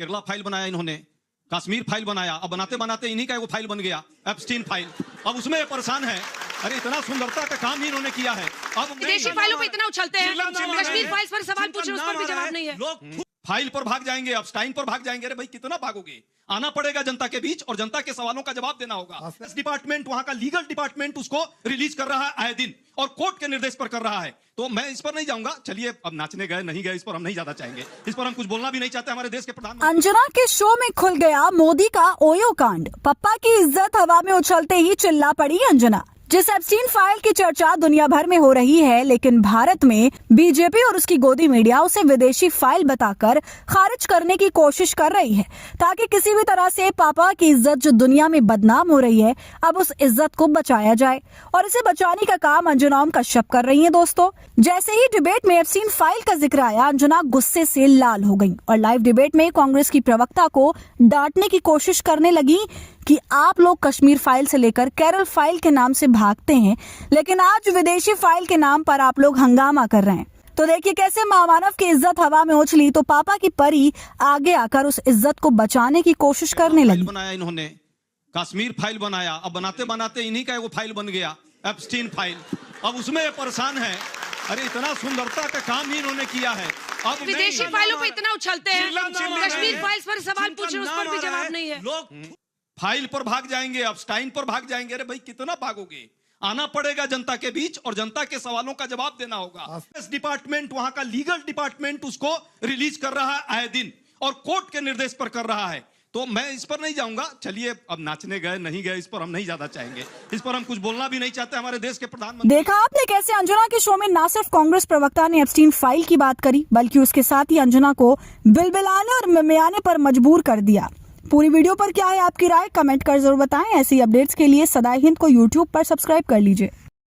Kerala file बनाया इन्होंने, Kashmir file बनाया, अब बनाते बनाते इन्हीं का वो फाइल बन गया एप्स्टीन फाइल। अब उसमें ये परेशान है। अरे इतना सुंदरता का काम ही इन्होंने किया है। अब विदेशी फाइलों पे इतना उछलते हैं, कश्मीर फाइल्स पर सवाल पूछ रहे हैं, उस पर भी जवाब नहीं है। लोग फाइल पर भाग जाएंगे, एप्स्टाइन पर भाग जाएंगे। अरे भाई कितना भागोगे? आना पड़ेगा जनता के बीच और जनता के सवालों का जवाब देना होगा। डिपार्टमेंट, वहां का लीगल डिपार्टमेंट उसको रिलीज कर रहा है आए दिन और कोर्ट के निर्देश पर कर रहा है। तो मैं इस पर नहीं जाऊंगा। चलिए, अब नाचने गए नहीं गए इस पर हम नहीं ज्यादा चाहेंगे, इस पर हम कुछ बोलना भी नहीं चाहते। हमारे देश के प्रधानमंत्री अंजना के शो में खुल गया मोदी का ओयो कांड। पप्पा की इज्जत हवा में उछलते ही चिल्ला पड़ी अंजना। जिस एप्स्टीन फाइल की चर्चा दुनिया भर में हो रही है, लेकिन भारत में बीजेपी और उसकी गोदी मीडिया उसे विदेशी फाइल बताकर खारिज करने की कोशिश कर रही है, ताकि किसी भी तरह से पापा की इज्जत जो दुनिया में बदनाम हो रही है, अब उस इज्जत को बचाया जाए। और इसे बचाने का काम अंजना ओम कश्यप कर रही है। दोस्तों, जैसे ही डिबेट में एप्स्टीन फाइल का जिक्र आया, अंजना गुस्से से लाल हो गई और लाइव डिबेट में कांग्रेस की प्रवक्ता को डांटने की कोशिश करने लगी कि आप लोग कश्मीर फाइल से लेकर केरल फाइल के नाम से भागते हैं, लेकिन आज विदेशी फाइल के नाम पर आप लोग हंगामा कर रहे हैं। तो देखिए कैसे महामानव की इज्जत हवा में उछली तो पापा की परी आगे आकर उस इज्जत को बचाने की कोशिश करने लगी। बनाया इन्होंने, कश्मीर फाइल बनाया, अब बनाते बनाते इन्हीं का वो फाइल बन गया एप्स्टीन फाइल। अब उसमें ये परेशान है। अरे इतना सुंदरता का काम ही इन्होंने किया है। अब विदेशी फाइलों पे इतना उछलते हैं, कश्मीर फाइल्स पर सवाल पूछ रहे हैं, उस पर भी जवाब नहीं है। लोग फाइल पर भाग जाएंगे, एप्स्टाइन पर भाग जाएंगे। अरे भाई कितना भागोगे? आना पड़ेगा जनता के बीच और जनता के सवालों का जवाब देना होगा। डिपार्टमेंट, वहां का लीगल डिपार्टमेंट उसको रिलीज कर रहा है आए दिन और कोर्ट के निर्देश पर कर रहा है। तो मैं इस पर नहीं जाऊंगा। चलिए, अब नाचने गए नहीं गए इस पर हम नहीं ज्यादा चाहेंगे, इस पर हम कुछ बोलना भी नहीं चाहते। हमारे देश के प्रधानमंत्री, देखा आपने कैसे अंजना के शो में न सिर्फ कांग्रेस प्रवक्ता ने एप्स्टीन फाइल की बात करी, बल्कि उसके साथ ही अंजना को बिलबिलाने और मिमियाने पर मजबूर कर दिया। पूरी वीडियो पर क्या है आपकी राय? कमेंट कर जरूर बताएं। ऐसी अपडेट्स के लिए सदा हिंद को यूट्यूब पर सब्सक्राइब कर लीजिए।